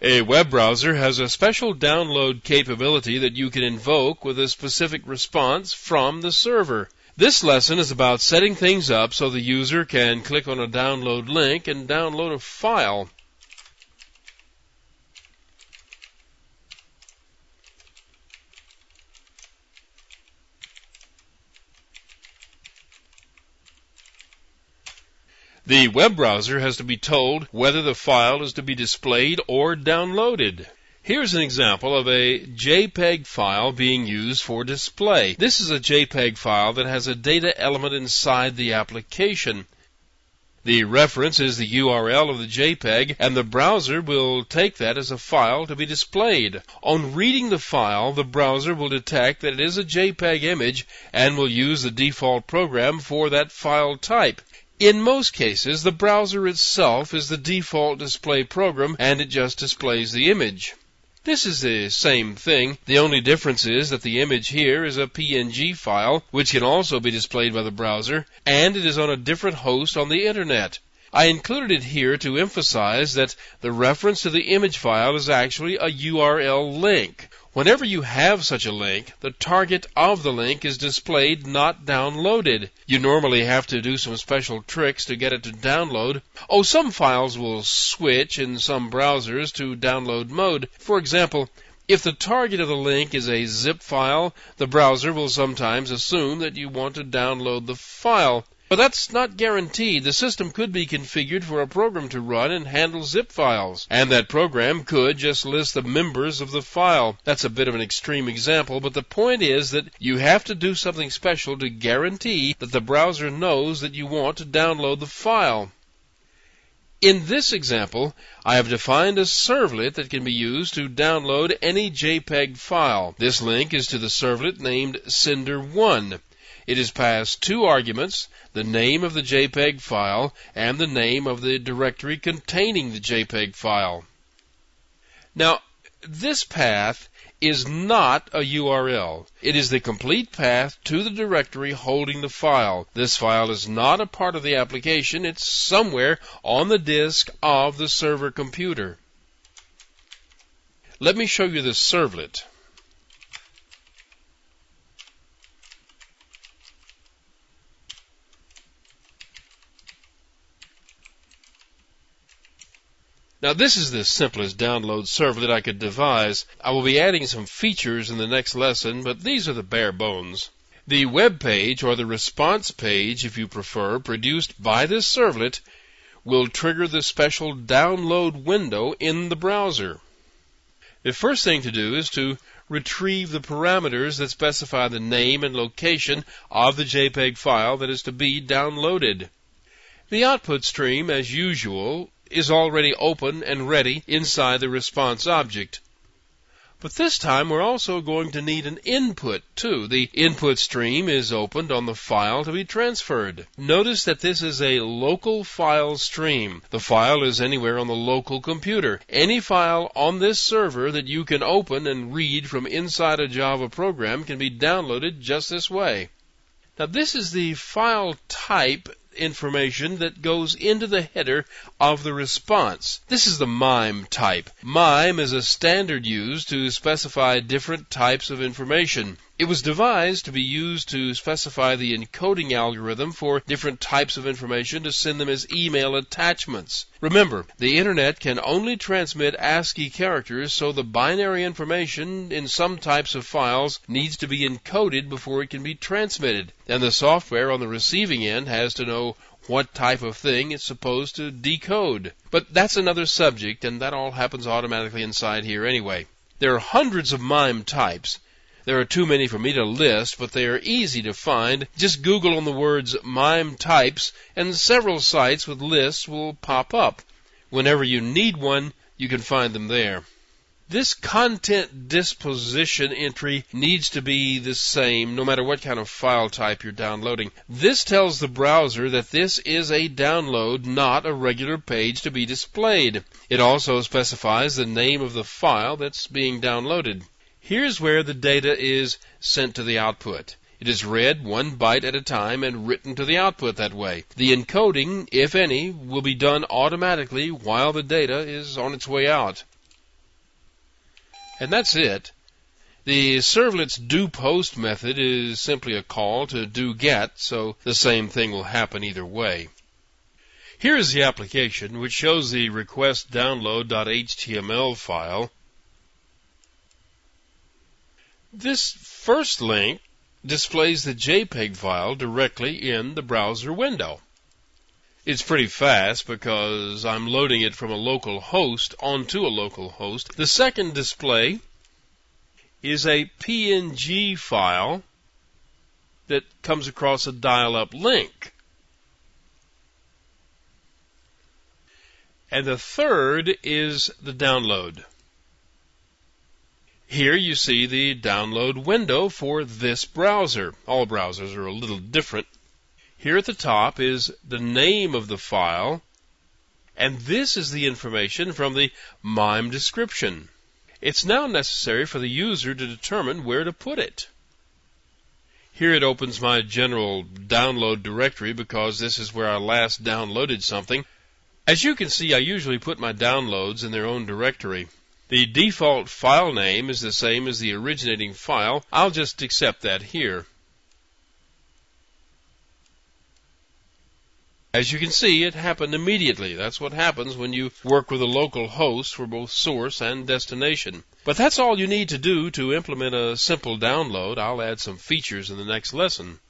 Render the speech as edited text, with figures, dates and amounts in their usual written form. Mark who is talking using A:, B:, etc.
A: A web browser has a special download capability that you can invoke with a specific response from the server. This lesson is about setting things up so the user can click on a download link and download a file. The web browser has to be told whether the file is to be displayed or downloaded. Here's an example of a JPEG file being used for display. This is a JPEG file that has a data element inside the application. The reference is the URL of the JPEG, and the browser will take that as a file to be displayed. On reading the file, the browser will detect that it is a JPEG image and will use the default program for that file type. In most cases, the browser itself is the default display program and it just displays the image. This is the same thing. The only difference is that the image here is a PNG file, which can also be displayed by the browser, and it is on a different host on the internet. I included it here to emphasize that the reference to the image file is actually a URL link. Whenever you have such a link, the target of the link is displayed, not downloaded. You normally have to do some special tricks to get it to download. Some files will switch in some browsers to download mode. For example, if the target of the link is a zip file, the browser will sometimes assume that you want to download the file. But that's not guaranteed. The system could be configured for a program to run and handle zip files, and that program could just list the members of the file. That's a bit of an extreme example, but the point is that you have to do something special to guarantee that the browser knows that you want to download the file. In this example, I have defined a servlet that can be used to download any JPEG file. This link is to the servlet named Sender1. It has passed two arguments, the name of the JPEG file and the name of the directory containing the JPEG file. Now, this path is not a URL. It is the complete path to the directory holding the file. This file is not a part of the application. It's somewhere on the disk of the server computer. Let me show you the servlet. Now, this is the simplest download servlet I could devise. I will be adding some features in the next lesson, but these are the bare bones. The web page, or the response page, if you prefer, produced by this servlet will trigger the special download window in the browser. The first thing to do is to retrieve the parameters that specify the name and location of the JPEG file that is to be downloaded. The output stream, as usual, is already open and ready inside the response object. But this time we're also going to need an input too. The input stream is opened on the file to be transferred. Notice that this is a local file stream. The file is anywhere on the local computer. Any file on this server that you can open and read from inside a Java program can be downloaded just this way. Now, this is the file type information that goes into the header of the response. This is the MIME type. MIME is a standard used to specify different types of information. It was devised to be used to specify the encoding algorithm for different types of information to send them as email attachments. Remember, the Internet can only transmit ASCII characters, so the binary information in some types of files needs to be encoded before it can be transmitted, and the software on the receiving end has to know what type of thing it's supposed to decode. But that's another subject, and that all happens automatically inside here anyway. There are hundreds of MIME types. There are too many for me to list, but they are easy to find. Just Google on the words MIME types, and several sites with lists will pop up. Whenever you need one, you can find them there. This content disposition entry needs to be the same no matter what kind of file type you're downloading. This tells the browser that this is a download, not a regular page to be displayed. It also specifies the name of the file that's being downloaded. Here's where the data is sent to the output. It is read 1 byte at a time and written to the output that way. The encoding, if any, will be done automatically while the data is on its way out. And that's it. The servlet's doPost method is simply a call to doGet, so the same thing will happen either way. Here is the application, which shows the request download.html file. This first link displays the JPEG file directly in the browser window. It's pretty fast because I'm loading it from a local host onto a local host. The second display is a PNG file that comes across a dial-up link. And the third is the download. Here you see the download window for this browser. All browsers are a little different. Here at the top is the name of the file, and this is the information from the MIME description. It's now necessary for the user to determine where to put it. Here it opens my general download directory because this is where I last downloaded something. As you can see, I usually put my downloads in their own directory. The default file name is the same as the originating file. I'll just accept that here. As you can see, it happened immediately. That's what happens when you work with a local host for both source and destination. But that's all you need to do to implement a simple download. I'll add some features in the next lesson.